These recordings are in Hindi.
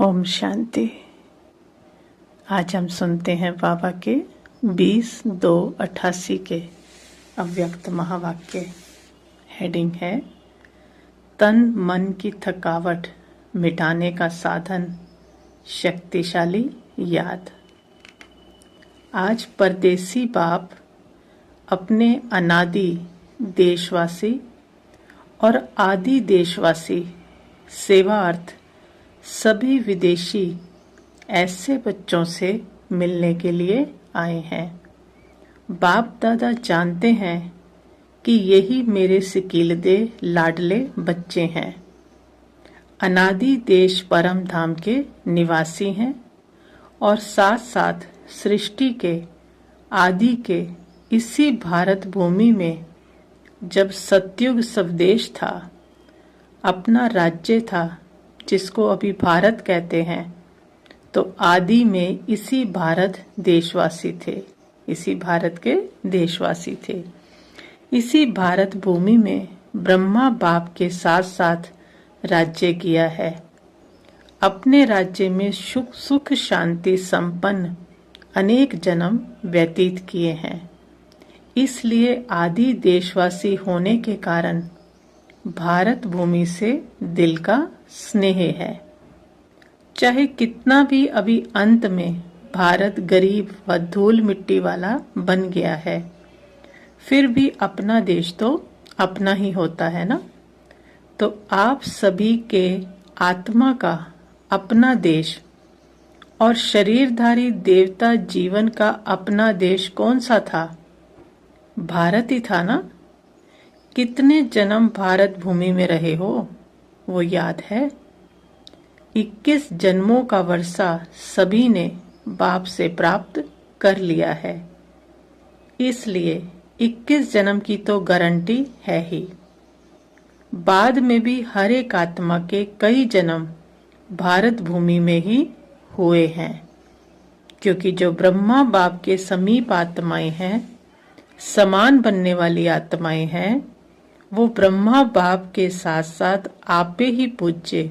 ओम शांति। आज हम सुनते हैं बाबा के 20-2-88 के अव्यक्त महावाक्य। हेडिंग है तन मन की थकावट मिटाने का साधन, शक्तिशाली याद। आज परदेसी बाप अपने अनादि देशवासी और आदि देशवासी सेवार्थ सभी विदेशी ऐसे बच्चों से मिलने के लिए आए हैं। बाप दादा जानते हैं कि यही मेरे सिकीलदे लाडले बच्चे हैं। अनादि देश परम धाम के निवासी हैं और साथ साथ सृष्टि के आदि के इसी भारत भूमि में जब सतयुग स्वदेश था, अपना राज्य था जिसको अभी भारत कहते हैं, तो आदि में इसी भारत देशवासी थे, इसी भारत के देशवासी थे। इसी भारत भूमि में ब्रह्मा बाप के साथ साथ राज्य किया है। अपने राज्य में सुख शांति संपन्न अनेक जन्म व्यतीत किए हैं। इसलिए आदि देशवासी होने के कारण भारत भूमि से दिल का स्नेह है। चाहे कितना भी अभी अंत में भारत गरीब व धूल मिट्टी वाला बन गया है, फिर भी अपना देश तो अपना ही होता है ना। तो आप सभी के आत्मा का अपना देश और शरीरधारी देवता जीवन का अपना देश कौन सा था? भारत ही था ना। कितने जन्म भारत भूमि में रहे हो वो याद है? 21 जन्मों का वर्षा सभी ने बाप से प्राप्त कर लिया है। इसलिए 21 जन्म की तो गारंटी है ही। बाद में भी हर एक आत्मा के कई जन्म भारत भूमि में ही हुए हैं, क्योंकि जो ब्रह्मा बाप के समीप आत्माएं हैं, समान बनने वाली आत्माएं हैं, वो ब्रह्मा बाप के साथ साथ आपे ही पूज्य,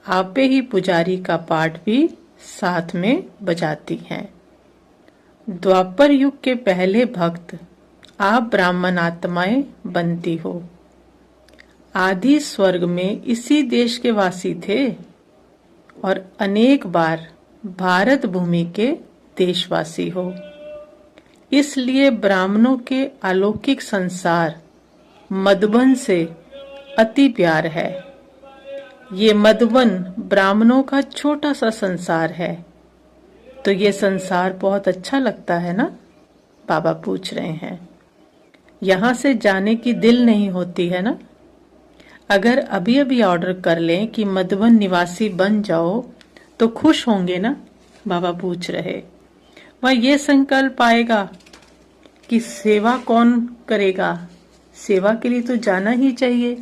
आपे ही पुजारी का पाठ भी साथ में बजाती हैं। द्वापर युग के पहले भक्त आप ब्राह्मण आत्माएं बनती हो। आदि स्वर्ग में इसी देश के वासी थे और अनेक बार भारत भूमि के देशवासी हो। इसलिए ब्राह्मणों के अलौकिक संसार मधुबन से अति प्यार है। ये मधुबन ब्राह्मणों का छोटा सा संसार है, तो ये संसार बहुत अच्छा लगता है ना? बाबा पूछ रहे हैं। यहाँ से जाने की दिल नहीं होती है ना? अगर अभी अभी ऑर्डर कर लें कि मधुबन निवासी बन जाओ तो खुश होंगे ना? बाबा पूछ रहे। वह ये संकल्प आएगा कि सेवा कौन करेगा, सेवा के लिए तो जाना ही चाहिए।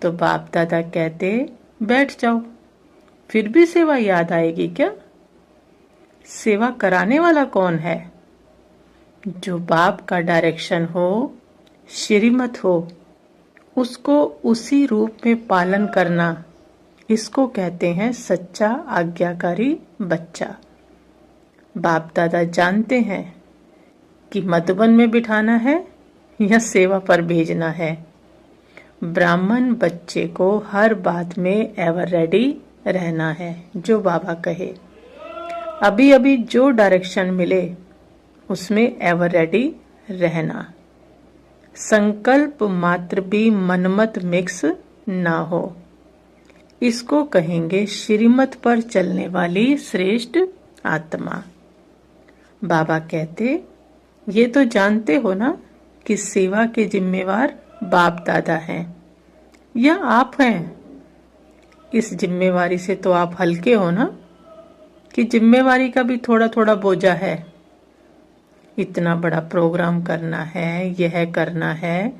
तो बाप दादा कहते बैठ जाओ, फिर भी सेवा याद आएगी क्या? सेवा कराने वाला कौन है? जो बाप का डायरेक्शन हो, श्रीमत हो, उसको उसी रूप में पालन करना, इसको कहते हैं सच्चा आज्ञाकारी बच्चा। बाप दादा जानते हैं कि मधुबन में बिठाना है या सेवा पर भेजना है। ब्राह्मण बच्चे को हर बात में एवर रेडी रहना है, जो बाबा कहे। अभी अभी जो डायरेक्शन मिले उसमें एवर रेडी रहना। संकल्प मात्र भी मनमत मिक्स ना हो। इसको कहेंगे श्रीमत पर चलने वाली श्रेष्ठ आत्मा। बाबा कहते ये तो जानते हो ना कि सेवा के जिम्मेवार बाप दादा हैं या आप हैं। इस जिम्मेवारी से तो आप हल्के हो ना, कि जिम्मेवारी का भी थोड़ा थोड़ा बोझा है। इतना बड़ा प्रोग्राम करना है, यह करना है।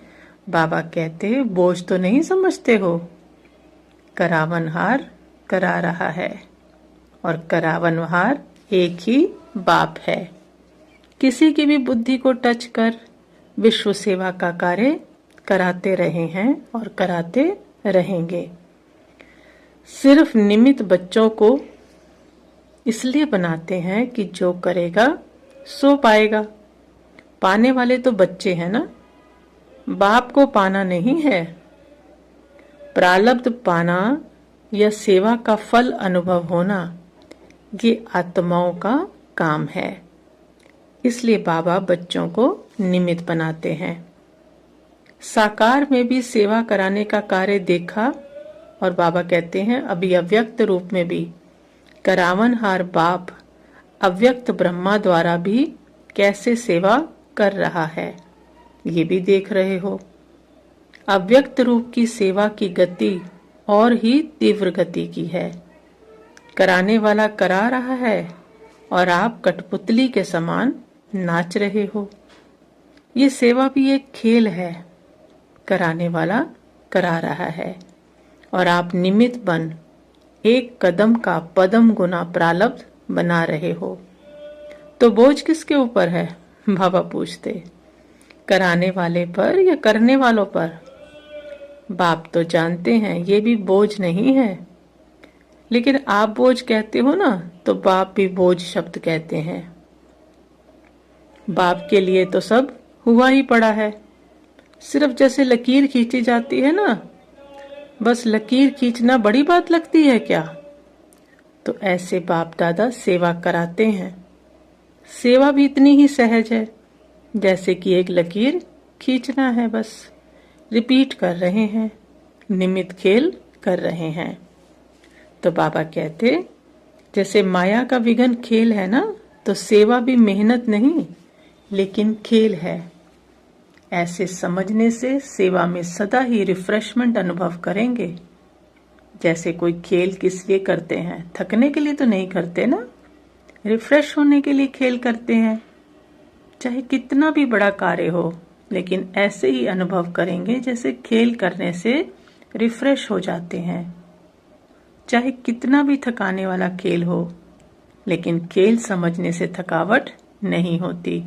बाबा कहते बोझ तो नहीं समझते हो। करावनहार करा रहा है और करावनहार एक ही बाप है। किसी की भी बुद्धि को टच कर विश्व सेवा का कार्य कराते रहे हैं और कराते रहेंगे। सिर्फ निमित्त बच्चों को इसलिए बनाते हैं कि जो करेगा सो पाएगा। पाने वाले तो बच्चे हैं ना, बाप को पाना नहीं है। प्रारब्ध पाना या सेवा का फल अनुभव होना, ये आत्माओं का काम है। इसलिए बाबा बच्चों को निमित्त बनाते हैं। साकार में भी सेवा कराने का कार्य देखा और बाबा कहते हैं अभी अव्यक्त रूप में भी करावनहार बाप अव्यक्त ब्रह्मा द्वारा भी कैसे सेवा कर रहा है, ये भी देख रहे हो। अव्यक्त रूप की सेवा की गति और ही तीव्र गति की है। कराने वाला करा रहा है और आप कठपुतली के समान नाच रहे हो। ये सेवा भी एक खेल है। कराने वाला करा रहा है और आप निमित्त बन एक कदम का पदम गुना प्रारब्ध बना रहे हो। तो बोझ किसके ऊपर है? बाबा पूछते, कराने वाले पर या करने वालों पर? बाप तो जानते हैं ये भी बोझ नहीं है, लेकिन आप बोझ कहते हो ना, तो बाप भी बोझ शब्द कहते हैं। बाप के लिए तो सब हुआ ही पड़ा है। सिर्फ जैसे लकीर खींची जाती है ना, बस लकीर खींचना बड़ी बात लगती है क्या? तो ऐसे बाप दादा सेवा कराते हैं। सेवा भी इतनी ही सहज है जैसे कि एक लकीर खींचना है, बस रिपीट कर रहे हैं, निमित्त खेल कर रहे हैं। तो बाबा कहते जैसे माया का विघन खेल है ना, तो सेवा भी मेहनत नहीं लेकिन खेल है। ऐसे समझने से सेवा में सदा ही रिफ्रेशमेंट अनुभव करेंगे। जैसे कोई खेल किस लिए करते हैं? थकने के लिए तो नहीं करते ना, रिफ्रेश होने के लिए खेल करते हैं। चाहे कितना भी बड़ा कार्य हो, लेकिन ऐसे ही अनुभव करेंगे जैसे खेल करने से रिफ्रेश हो जाते हैं। चाहे कितना भी थकाने वाला खेल हो, लेकिन खेल समझने से थकावट नहीं होती,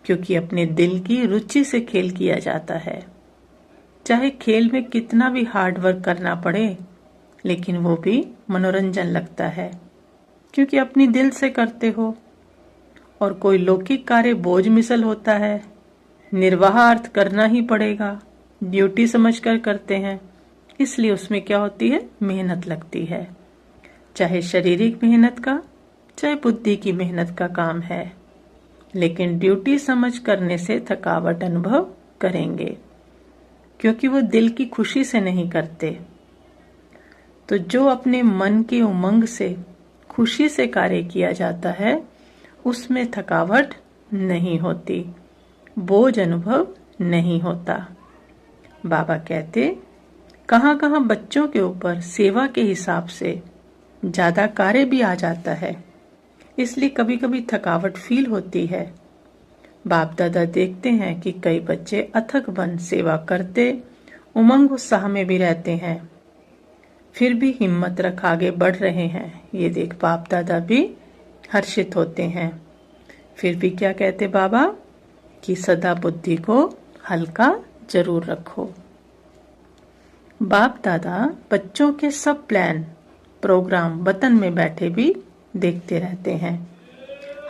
क्योंकि अपने दिल की रुचि से खेल किया जाता है। चाहे खेल में कितना भी हार्ड वर्क करना पड़े, लेकिन वो भी मनोरंजन लगता है, क्योंकि अपनी दिल से करते हो। और कोई लौकिक कार्य बोझ मिसल होता है, निर्वाह अर्थ करना ही पड़ेगा, ड्यूटी समझकर करते हैं, इसलिए उसमें क्या होती है? मेहनत लगती है। चाहे शारीरिक मेहनत का, चाहे बुद्धि की मेहनत का काम है, लेकिन ड्यूटी समझ करने से थकावट अनुभव करेंगे, क्योंकि वो दिल की खुशी से नहीं करते। तो जो अपने मन के उमंग से खुशी से कार्य किया जाता है, उसमें थकावट नहीं होती, बोझ अनुभव नहीं होता। बाबा कहते कहां कहां बच्चों के ऊपर सेवा के हिसाब से ज्यादा कार्य भी आ जाता है, इसलिए कभी कभी थकावट फील होती है। बाप दादा देखते हैं कि कई बच्चे अथक बन सेवा करते, उमंग उत्साह में भी रहते हैं, फिर भी हिम्मत रख आगे बढ़ रहे हैं। ये देख बाप दादा भी हर्षित होते हैं। फिर भी क्या कहते बाबा कि सदा बुद्धि को हल्का जरूर रखो। बाप दादा बच्चों के सब प्लान प्रोग्राम वतन में बैठे भी देखते रहते हैं।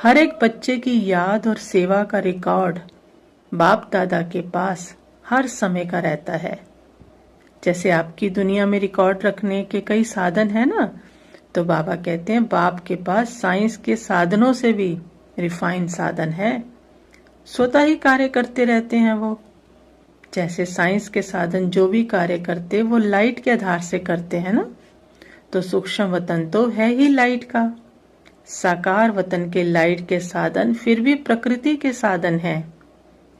हर एक बच्चे की याद और सेवा का रिकॉर्ड बाप दादा के पास हर समय का रहता है। जैसे आपकी दुनिया में रिकॉर्ड रखने के कई साधन है ना, तो बाबा कहते हैं बाप के पास साइंस के साधनों से भी रिफाइंड साधन है। स्वतः ही कार्य करते रहते हैं वो। जैसे साइंस के साधन जो भी कार्य करते वो लाइट के आधार से करते हैं ना, तो सूक्ष्म वतन तो है ही लाइट का। साकार वतन के लाइट के साधन फिर भी प्रकृति के साधन हैं,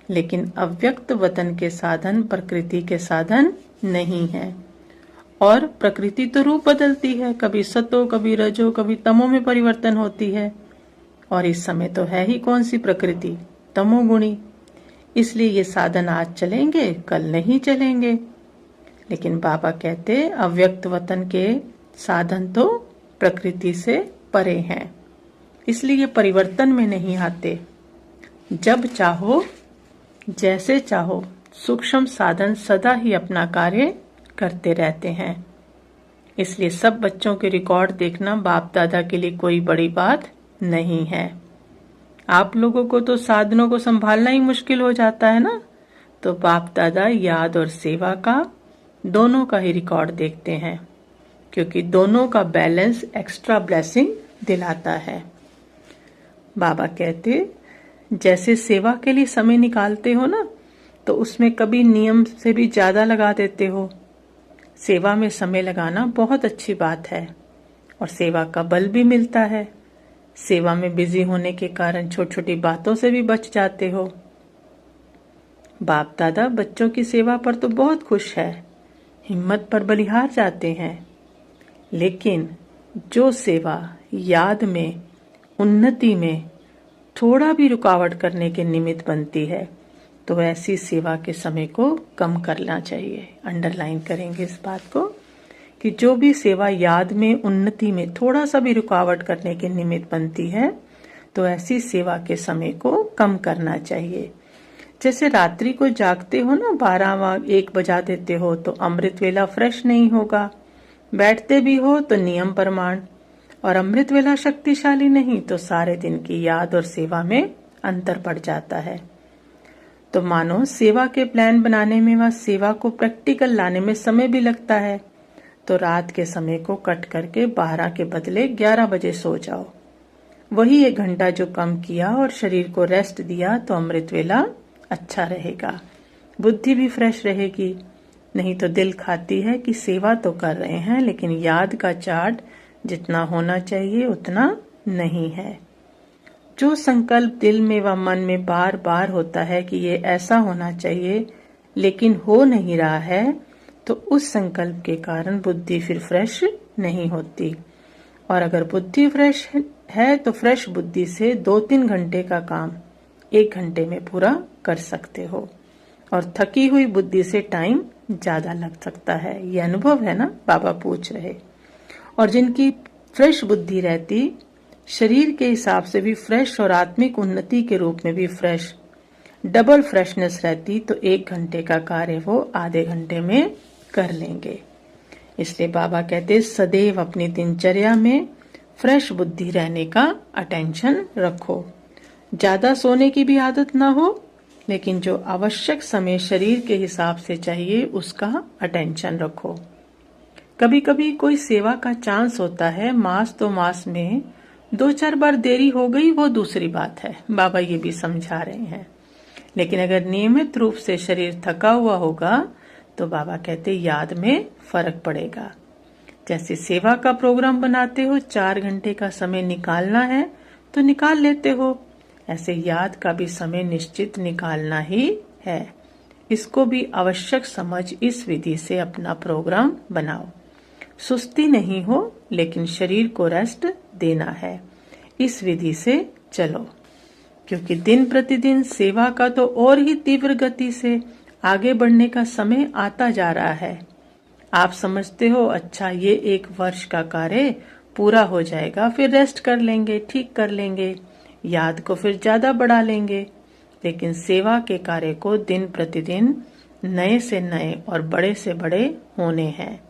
लेकिन अव्यक्त वतन के साधन प्रकृति के साधन नहीं है। और प्रकृति तो रूप बदलती है, कभी सतो, कभी रजो, कभी तमो में परिवर्तन होती है। और इस समय तो है ही कौन सी प्रकृति? तमोगुणी। इसलिए ये साधन आज चलेंगे, कल नहीं चलेंगे। लेकिन बाबा कहते अव्यक्त वतन के साधन तो प्रकृति से परे हैं, इसलिए ये परिवर्तन में नहीं आते। जब चाहो, जैसे चाहो, सूक्ष्म साधन सदा ही अपना कार्य करते रहते हैं। इसलिए सब बच्चों के रिकॉर्ड देखना बाप दादा के लिए कोई बड़ी बात नहीं है। आप लोगों को तो साधनों को संभालना ही मुश्किल हो जाता है ना, तो बाप दादा याद और सेवा का दोनों का ही रिकॉर्ड देखते हैं, क्योंकि दोनों का बैलेंस एक्स्ट्रा ब्लेसिंग दिलाता है। बाबा कहते, जैसे सेवा के लिए समय निकालते हो ना, तो उसमें कभी नियम से भी ज्यादा लगा देते हो। सेवा में समय लगाना बहुत अच्छी बात है और सेवा का बल भी मिलता है। सेवा में बिजी होने के कारण छोटी छोटी बातों से भी बच जाते हो। बाप दादा बच्चों की सेवा पर तो बहुत खुश है, हिम्मत पर बलिहार जाते हैं, लेकिन जो सेवा याद में, उन्नति में थोड़ा भी रुकावट करने के निमित्त बनती है, तो ऐसी सेवा के समय को कम करना चाहिए। अंडरलाइन करेंगे इस बात को कि जो भी सेवा याद में, उन्नति में थोड़ा सा भी रुकावट करने के निमित्त बनती है, तो ऐसी सेवा के समय को कम करना चाहिए। जैसे रात्रि को जागते हो ना, 12-1 बजा देते हो तो अमृत वेला फ्रेश नहीं होगा। बैठते भी हो तो नियम प्रमाण, और अमृत वेला शक्तिशाली नहीं तो सारे दिन की याद और सेवा में अंतर पड़ जाता है। तो मानो सेवा के प्लान बनाने में व सेवा को प्रैक्टिकल लाने में समय भी लगता है, तो रात के समय को कट करके 12 के बदले 11 बजे सो जाओ। वही 1 घंटा जो कम किया और शरीर को रेस्ट दिया, तो अमृत वेला अच्छा रहेगा, बुद्धि भी फ्रेश रहेगी। नहीं तो दिल खाती है कि सेवा तो कर रहे हैं, लेकिन याद का चार्ट जितना होना चाहिए उतना नहीं है। जो संकल्प दिल में व मन में बार बार होता है कि ये ऐसा होना चाहिए, लेकिन हो नहीं रहा है, तो उस संकल्प के कारण बुद्धि फिर फ्रेश नहीं होती। और अगर बुद्धि फ्रेश है तो फ्रेश बुद्धि से 2-3 घंटे का काम 1 घंटे में पूरा कर सकते हो, और थकी हुई बुद्धि से टाइम ज्यादा लग सकता है। ये अनुभव है ना, बाबा पूछ रहे। और जिनकी फ्रेश बुद्धि रहती, शरीर के हिसाब से भी फ्रेश और आत्मिक उन्नति के रूप में भी फ्रेश, डबल फ्रेशनेस रहती, तो 1 घंटे का कार्य वो आधे घंटे में कर लेंगे। इसलिए बाबा कहते सदैव अपनी दिनचर्या में फ्रेश बुद्धि रहने का अटेंशन रखो। ज्यादा सोने की भी आदत ना हो, लेकिन जो आवश्यक समय शरीर के हिसाब से चाहिए उसका अटेंशन रखो। कभी कभी कोई सेवा का चांस होता है, मास तो मास में 2-4 बार देरी हो गई, वो दूसरी बात है, बाबा ये भी समझा रहे हैं। लेकिन अगर नियमित रूप से शरीर थका हुआ होगा, तो बाबा कहते याद में फर्क पड़ेगा। जैसे सेवा का प्रोग्राम बनाते हो, 4 घंटे का समय निकालना है तो निकाल लेते हो, ऐसे याद का भी समय निश्चित निकालना ही है। इसको भी आवश्यक समझ इस विधि से अपना प्रोग्राम बनाओ। सुस्ती नहीं हो, लेकिन शरीर को रेस्ट देना है, इस विधि से चलो। क्योंकि दिन प्रतिदिन सेवा का तो और ही तीव्र गति से आगे बढ़ने का समय आता जा रहा है। आप समझते हो अच्छा ये 1 वर्ष का कार्य पूरा हो जाएगा, फिर रेस्ट कर लेंगे, ठीक कर लेंगे, याद को फिर ज्यादा बढ़ा लेंगे। लेकिन सेवा के कार्य को दिन प्रतिदिन नए से नए और बड़े से बड़े होने हैं,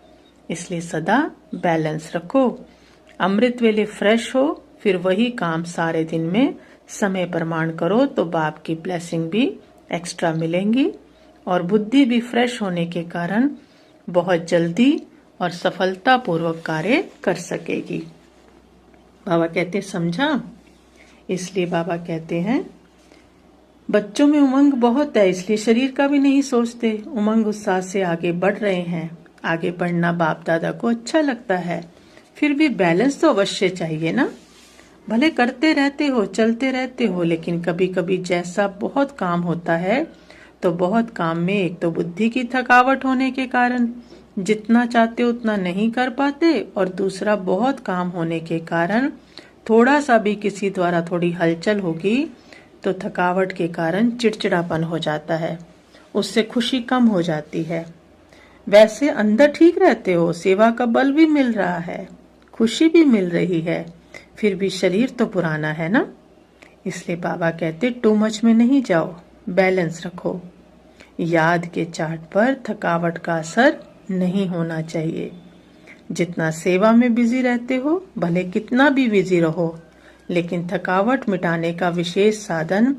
इसलिए सदा बैलेंस रखो। अमृत वेले फ्रेश हो, फिर वही काम सारे दिन में समय प्रमाण करो, तो बाप की ब्लेसिंग भी एक्स्ट्रा मिलेंगी और बुद्धि भी फ्रेश होने के कारण बहुत जल्दी और सफलता पूर्वक कार्य कर सकेगी। बाबा कहते समझा। इसलिए बाबा कहते हैं बच्चों में उमंग बहुत है, इसलिए शरीर का भी नहीं सोचते, उमंग उत्साह से आगे बढ़ रहे हैं। आगे बढ़ना बाप दादा को अच्छा लगता है, फिर भी बैलेंस तो अवश्य चाहिए ना। भले करते रहते हो, चलते रहते हो, लेकिन कभी कभी जैसा बहुत काम होता है, तो बहुत काम में एक तो बुद्धि की थकावट होने के कारण जितना चाहते उतना नहीं कर पाते, और दूसरा बहुत काम होने के कारण थोड़ा सा भी किसी द्वारा थोड़ी हलचल होगी तो थकावट के कारण चिड़चिड़ापन हो जाता है, उससे खुशी कम हो जाती है। वैसे अंदर ठीक रहते हो, सेवा का बल भी मिल रहा है, खुशी भी मिल रही है, फिर भी शरीर तो पुराना है ना। इसलिए बाबा कहते टू मच में नहीं जाओ, बैलेंस रखो। याद के चार्ट पर थकावट का असर नहीं होना चाहिए। जितना सेवा में बिजी रहते हो, भले कितना भी बिजी रहो, लेकिन थकावट मिटाने का विशेष साधन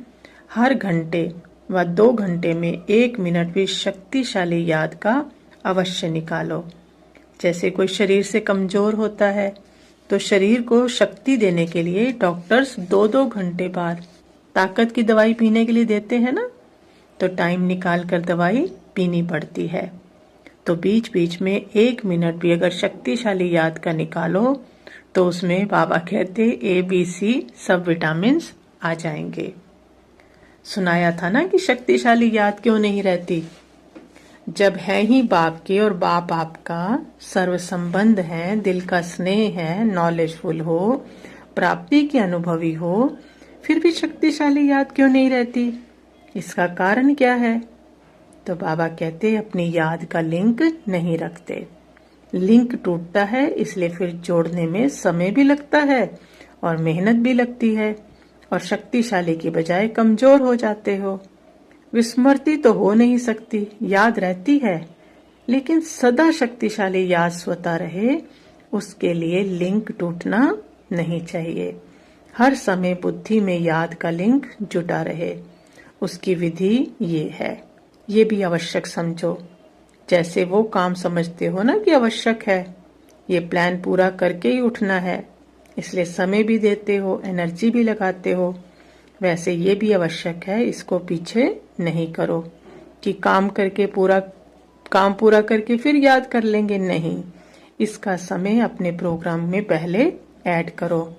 हर घंटे व 2 घंटे में 1 मिनट भी शक्तिशाली याद का अवश्य निकालो। जैसे कोई शरीर से कमजोर होता है तो शरीर को शक्ति देने के लिए डॉक्टर्स 2-2 घंटे बाद ताकत की दवाई पीने के लिए देते हैं ना, तो टाइम निकाल कर दवाई पीनी पड़ती है। तो बीच बीच में 1 मिनट भी अगर शक्तिशाली याद का निकालो तो उसमें बाबा कहते ABC सब विटामिन्स आ जाएंगे। सुनाया था ना कि शक्तिशाली याद क्यों नहीं रहती। जब है ही बाप के और बाप आपका सर्व संबंध है, दिल का स्नेह है, नॉलेजफुल हो, प्राप्ति के अनुभवी हो, फिर भी शक्तिशाली याद क्यों नहीं रहती? इसका कारण क्या है? तो बाबा कहते अपनी याद का लिंक नहीं रखते। लिंक टूटता है, इसलिए फिर जोड़ने में समय भी लगता है और मेहनत भी लगती है और शक्तिशाली की बजाय कमजोर हो जाते हो। विस्मृति तो हो नहीं सकती, याद रहती है, लेकिन सदा शक्तिशाली याद स्वतः रहे, उसके लिए लिंक टूटना नहीं चाहिए। हर समय बुद्धि में याद का लिंक जुटा रहे, उसकी विधि ये है। ये भी आवश्यक समझो, जैसे वो काम समझते हो ना कि आवश्यक है, ये प्लान पूरा करके ही उठना है, इसलिए समय भी देते हो, एनर्जी भी लगाते हो, वैसे ये भी आवश्यक है, इसको पीछे नहीं करो कि काम पूरा करके फिर याद कर लेंगे, नहीं, इसका समय अपने प्रोग्राम में पहले ऐड करो।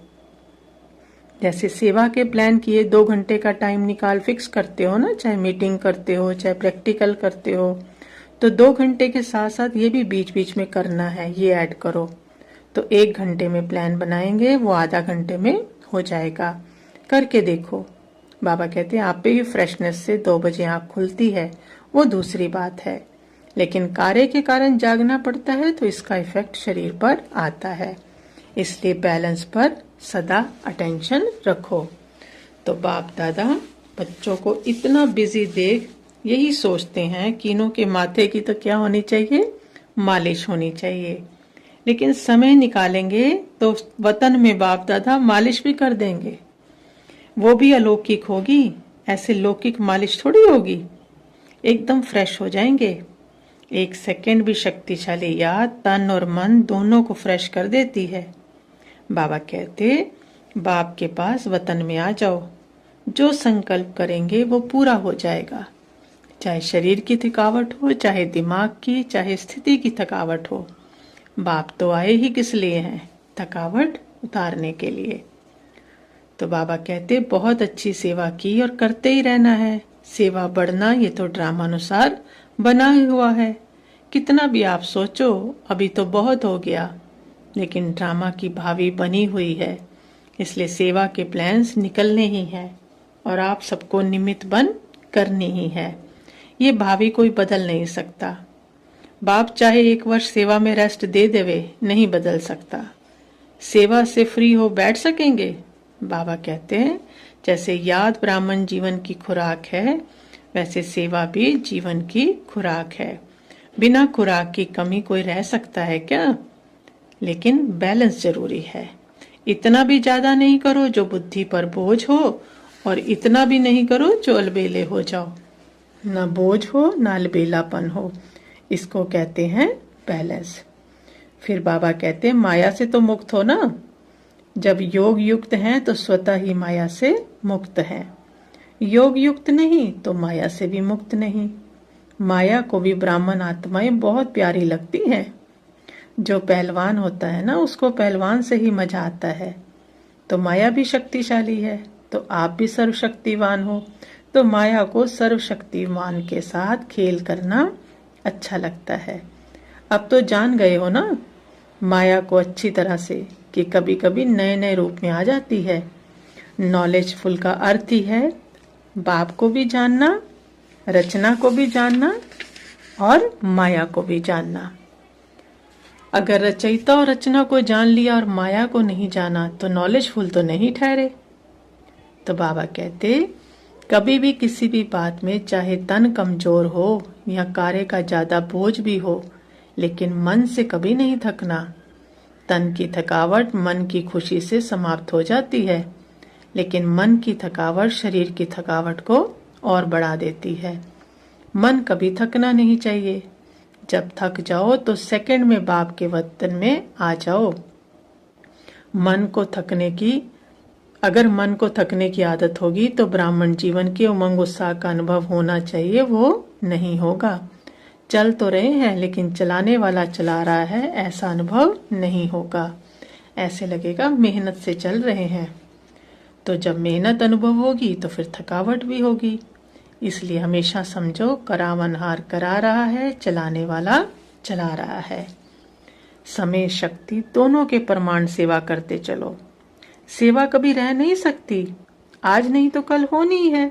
जैसे सेवा के प्लान किए 2 घंटे का टाइम निकाल फिक्स करते हो ना, चाहे मीटिंग करते हो चाहे प्रैक्टिकल करते हो, तो 2 घंटे के साथ साथ ये भी बीच बीच में करना है, ये ऐड करो। तो 1 घंटे में प्लान बनाएंगे, वो आधा घंटे में हो जाएगा। करके देखो। बाबा कहते हैं आप पे भी फ्रेशनेस से 2 बजे आंख खुलती है, वो दूसरी बात है, लेकिन कार्य के कारण जागना पड़ता है तो इसका इफेक्ट शरीर पर आता है, इसलिए बैलेंस पर सदा अटेंशन रखो। तो बाप दादा बच्चों को इतना बिजी देख यही सोचते हैं कि इन्हों के माथे की तो क्या होनी चाहिए, मालिश होनी चाहिए, लेकिन समय निकालेंगे तो वतन में बाप दादा मालिश भी कर देंगे, वो भी अलौकिक होगी, ऐसे लौकिक मालिश थोड़ी होगी, एकदम फ्रेश हो जाएंगे। 1 सेकेंड भी शक्तिशाली याद तन और मन दोनों को फ्रेश कर देती है। बाबा कहते बाप के पास वतन में आ जाओ, जो संकल्प करेंगे वो पूरा हो जाएगा, चाहे शरीर की थकावट हो, चाहे दिमाग की, चाहे स्थिति की थकावट हो। बाप तो आए ही किस लिए हैं? थकावट उतारने के लिए। तो बाबा कहते बहुत अच्छी सेवा की और करते ही रहना है। सेवा बढ़ना ये तो ड्रामा अनुसार बना ही हुआ है, कितना भी आप सोचो अभी तो बहुत हो गया, लेकिन ड्रामा की भावी बनी हुई है, इसलिए सेवा के प्लान्स निकलने ही हैं और आप सबको निमित्त बन करनी ही है। ये भावी कोई बदल नहीं सकता। बाप चाहे 1 वर्ष सेवा में रेस्ट दे देवे, नहीं बदल सकता। सेवा से फ्री हो बैठ सकेंगे? बाबा कहते हैं जैसे याद ब्राह्मण जीवन की खुराक है, वैसे सेवा भी जीवन की खुराक है। बिना खुराक की कमी कोई रह सकता है क्या? लेकिन बैलेंस जरूरी है। इतना भी ज्यादा नहीं करो जो बुद्धि पर बोझ हो, और इतना भी नहीं करो जो अलबेले हो जाओ। ना बोझ हो ना अलबेलापन हो, इसको कहते हैं बैलेंस। फिर बाबा कहते हैं माया से तो मुक्त हो ना। जब योग युक्त हैं तो स्वतः ही माया से मुक्त हैं, योग युक्त नहीं तो माया से भी मुक्त नहीं। माया को भी ब्राह्मण आत्माएं बहुत प्यारी लगती हैं। जो पहलवान होता है ना, उसको पहलवान से ही मजा आता है। तो माया भी शक्तिशाली है, तो आप भी सर्वशक्तिवान हो, तो माया को सर्वशक्तिवान के साथ खेल करना अच्छा लगता है। अब तो जान गए हो ना माया को अच्छी तरह से, कि कभी कभी नए नए रूप में आ जाती है। नॉलेजफुल का अर्थ ही है बाप को भी जानना, रचना को भी जानना और माया को भी जानना। अगर रचयिता और रचना को जान लिया और माया को नहीं जाना तो नॉलेजफुल तो नहीं ठहरे। तो बाबा कहते कभी भी किसी भी बात में चाहे तन कमजोर हो या कार्य का ज्यादा बोझ भी हो, लेकिन मन से कभी नहीं थकना, तन की थकावट मन की खुशी से समाप्त हो जाती है, लेकिन मन की थकावट शरीर की थकावट को और बढ़ा देती है। मन कभी थकना नहीं चाहिए। जब थक जाओ तो सेकंड में बाप के वतन में आ जाओ। अगर मन को थकने की आदत होगी तो ब्राह्मण जीवन के उमंग उत्साह का अनुभव होना चाहिए, वो नहीं होगा। चल तो रहे हैं लेकिन चलाने वाला चला रहा है, ऐसा अनुभव नहीं होगा। ऐसे लगेगा मेहनत से चल रहे हैं। तो जब मेहनत अनुभव होगी तो फिर थकावट भी होगी। इसलिए हमेशा समझो करावनहार करा रहा है, चलाने वाला चला रहा है। समय शक्ति दोनों के प्रमाण सेवा करते चलो। सेवा कभी रह नहीं सकती, आज नहीं तो कल होनी है।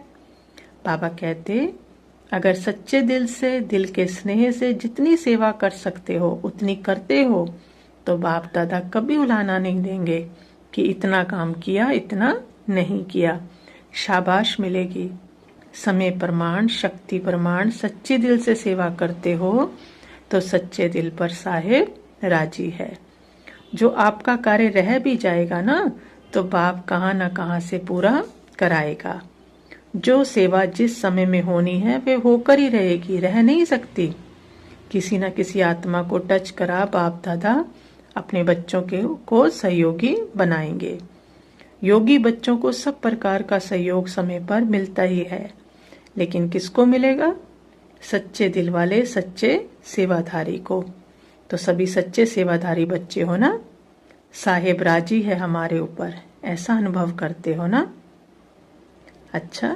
बाबा कहते अगर सच्चे दिल से, दिल के स्नेह से जितनी सेवा कर सकते हो उतनी करते हो तो बाप दादा कभी उलाहना नहीं देंगे कि इतना काम किया, इतना नहीं किया। शाबाश मिलेगी। समय प्रमाण, शक्ति प्रमाण, सच्चे दिल से सेवा करते हो तो सच्चे दिल पर साहेब राजी है। जो आपका कार्य रह भी जाएगा ना तो बाप कहाँ ना कहाँ से पूरा कराएगा। जो सेवा जिस समय में होनी है वे होकर ही रहेगी, रह नहीं सकती। किसी न किसी आत्मा को टच करा बाप दादा अपने बच्चों को सहयोगी बनाएंगे। योगी बच्चों को सब प्रकार का सहयोग समय पर मिलता ही है, लेकिन किसको मिलेगा? सच्चे दिल वाले, सच्चे सेवाधारी को। तो सभी सच्चे सेवाधारी बच्चे हो ना, साहेब राजी है हमारे ऊपर, ऐसा अनुभव करते हो ना। अच्छा,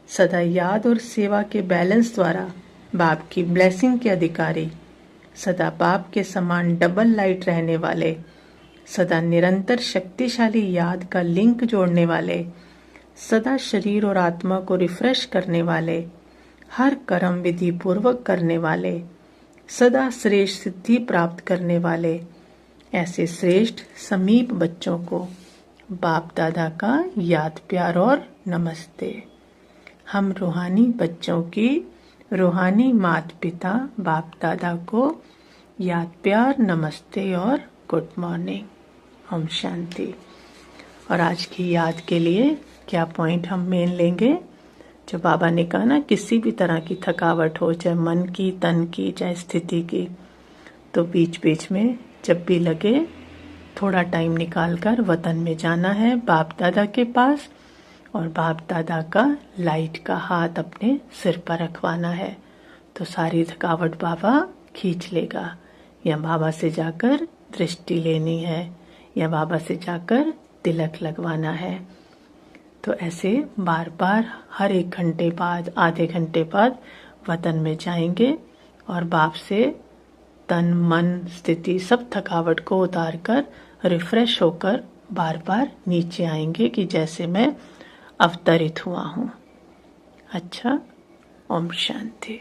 सदा याद और सेवा के बैलेंस द्वारा बाप की ब्लेसिंग के अधिकारी, सदा बाप के समान डबल लाइट रहने वाले, सदा निरंतर शक्तिशाली याद का लिंक जोड़ने वाले, सदा शरीर और आत्मा को रिफ्रेश करने वाले, हर कर्म विधि पूर्वक करने वाले, सदा श्रेष्ठ सिद्धि प्राप्त करने वाले, ऐसे श्रेष्ठ समीप बच्चों को बाप दादा का याद प्यार और नमस्ते। हम रूहानी बच्चों की रूहानी माता पिता बाप दादा को याद प्यार नमस्ते और गुड मॉर्निंग। ओम शांति। और आज की याद के लिए क्या पॉइंट हम मेन लेंगे? जो बाबा ने कहा ना, किसी भी तरह की थकावट हो, चाहे मन की, तन की, चाहे स्थिति की, तो बीच बीच में जब भी लगे थोड़ा टाइम निकालकर वतन में जाना है, बाप दादा के पास, और बाप दादा का लाइट का हाथ अपने सिर पर रखवाना है। तो सारी थकावट बाबा खींच लेगा। या बाबा से जाकर दृष्टि लेनी है, या बाबा से जाकर तिलक लगवाना है। तो ऐसे बार बार हर 1 घंटे बाद, आधे घंटे बाद वतन में जाएंगे और बाप से तन मन स्थिति सब थकावट को उतार कर रिफ्रेश होकर बार बार नीचे आएंगे कि जैसे मैं अवतरित हुआ हूँ। अच्छा, ओम शांति।